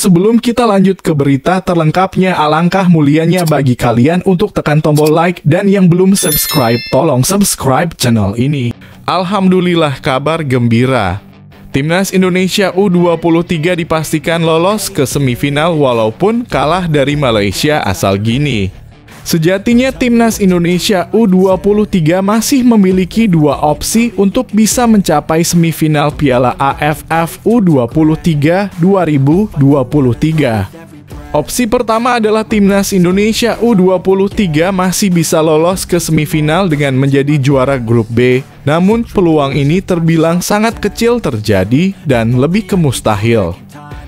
sebelum kita lanjut ke berita terlengkapnya, alangkah mulianya bagi kalian untuk tekan tombol like, dan yang belum subscribe, tolong subscribe channel ini. Alhamdulillah, kabar gembira. Timnas Indonesia U23 dipastikan lolos ke semifinal walaupun kalah dari Malaysia asal Gini. Sejatinya Timnas Indonesia U23 masih memiliki dua opsi untuk bisa mencapai semifinal Piala AFF U23 2023. Opsi pertama adalah Timnas Indonesia U23 masih bisa lolos ke semifinal dengan menjadi juara grup B. Namun peluang ini terbilang sangat kecil terjadi dan lebih ke mustahil.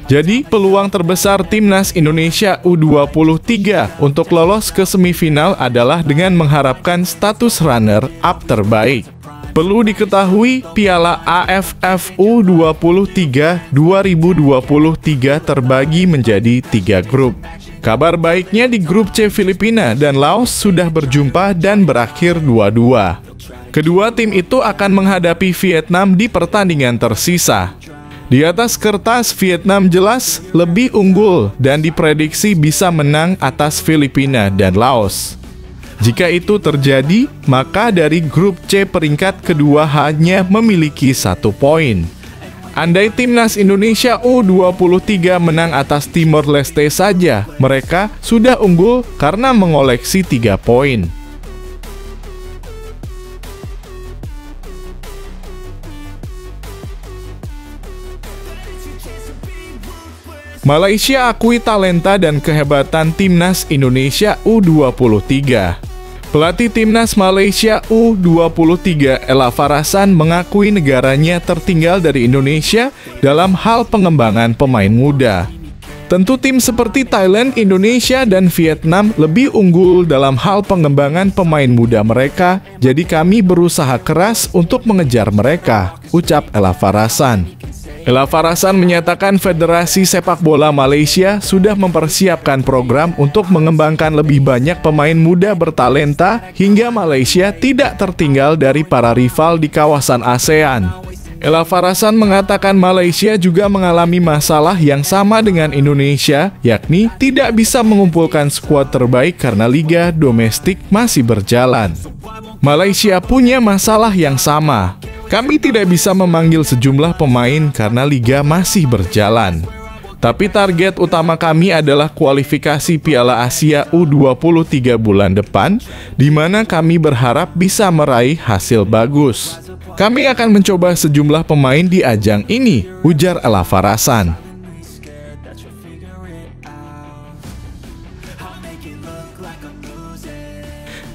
Jadi, peluang terbesar Timnas Indonesia U23 untuk lolos ke semifinal adalah dengan mengharapkan status runner-up terbaik. Perlu diketahui, Piala AFF U23 2023 terbagi menjadi 3 grup. Kabar baiknya di grup C, Filipina dan Laos sudah berjumpa dan berakhir 2-2. Kedua tim itu akan menghadapi Vietnam di pertandingan tersisa. Di atas kertas, Vietnam jelas lebih unggul dan diprediksi bisa menang atas Filipina dan Laos. Jika itu terjadi, maka dari grup C peringkat kedua hanya memiliki 1 poin. Andai Timnas Indonesia U23 menang atas Timor Leste saja, mereka sudah unggul karena mengoleksi 3 poin. Malaysia akui talenta dan kehebatan Timnas Indonesia U23. Pelatih Timnas Malaysia U23 Ella Farasan mengakui negaranya tertinggal dari Indonesia dalam hal pengembangan pemain muda. Tentu tim seperti Thailand, Indonesia, dan Vietnam lebih unggul dalam hal pengembangan pemain muda mereka, jadi kami berusaha keras untuk mengejar mereka, ucap Ella Farasan. Ella Farasan menyatakan Federasi Sepak Bola Malaysia sudah mempersiapkan program untuk mengembangkan lebih banyak pemain muda bertalenta hingga Malaysia tidak tertinggal dari para rival di kawasan ASEAN. Ella Farasan mengatakan Malaysia juga mengalami masalah yang sama dengan Indonesia, yakni tidak bisa mengumpulkan skuad terbaik karena liga domestik masih berjalan. Malaysia punya masalah yang sama. Kami tidak bisa memanggil sejumlah pemain karena liga masih berjalan. Tapi target utama kami adalah kualifikasi Piala Asia U23 bulan depan, di mana kami berharap bisa meraih hasil bagus. Kami akan mencoba sejumlah pemain di ajang ini, ujar Ella Farasan.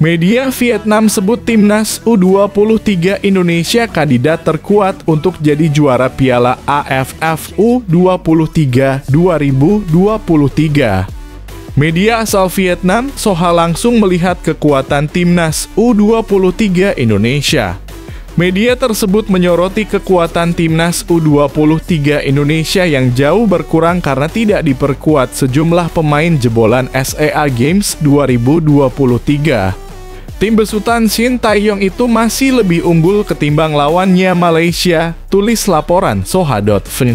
Media Vietnam sebut Timnas U23 Indonesia kandidat terkuat untuk jadi juara Piala AFF U23 2023. Media asal Vietnam, Soha langsung melihat kekuatan Timnas U23 Indonesia. Media tersebut menyoroti kekuatan Timnas U23 Indonesia yang jauh berkurang karena tidak diperkuat sejumlah pemain jebolan SEA Games 2023. Tim besutan Shin Tae-yong itu masih lebih unggul ketimbang lawannya Malaysia, tulis laporan Soha.vn.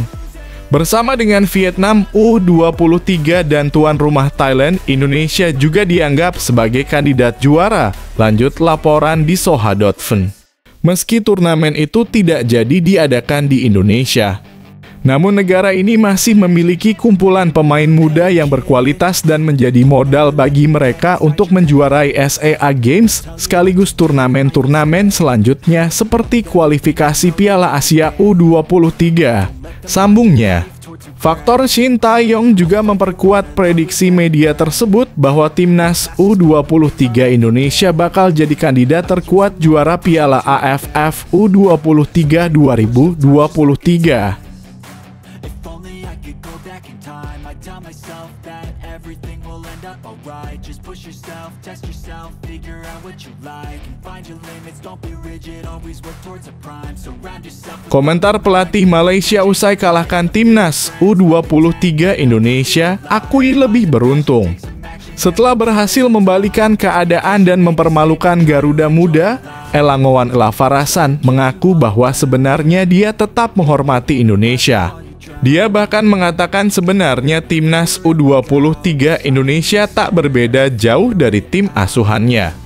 Bersama dengan Vietnam U23 dan tuan rumah Thailand, Indonesia juga dianggap sebagai kandidat juara, lanjut laporan di Soha.vn. Meski turnamen itu tidak jadi diadakan di Indonesia, namun negara ini masih memiliki kumpulan pemain muda yang berkualitas dan menjadi modal bagi mereka untuk menjuarai SEA Games sekaligus turnamen-turnamen selanjutnya seperti kualifikasi Piala Asia U23. Sambungnya, faktor Shin Tae-yong juga memperkuat prediksi media tersebut bahwa Timnas U23 Indonesia bakal jadi kandidat terkuat juara Piala AFF U23 2023. Komentar pelatih Malaysia usai kalahkan Timnas U23 Indonesia, akui lebih beruntung. Setelah berhasil membalikan keadaan dan mempermalukan Garuda Muda, Ella Farasan mengaku bahwa sebenarnya dia tetap menghormati Indonesia. Dia bahkan mengatakan sebenarnya timnas U23 Indonesia tak berbeda jauh dari tim asuhannya.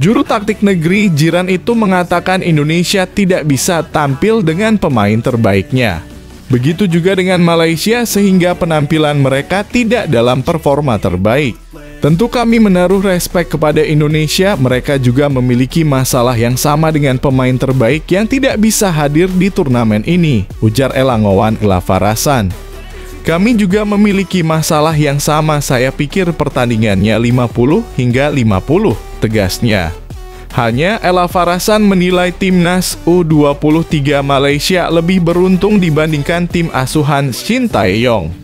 Juru taktik negeri jiran itu mengatakan Indonesia tidak bisa tampil dengan pemain terbaiknya. Begitu juga dengan Malaysia sehingga penampilan mereka tidak dalam performa terbaik. Tentu kami menaruh respek kepada Indonesia, mereka juga memiliki masalah yang sama dengan pemain terbaik yang tidak bisa hadir di turnamen ini, ujar Elangowan Elafarasan. Kami juga memiliki masalah yang sama, saya pikir pertandingannya 50 hingga 50, tegasnya. Hanya Elafarasan menilai timnas U23 Malaysia lebih beruntung dibandingkan tim asuhan Shin Tae-yong.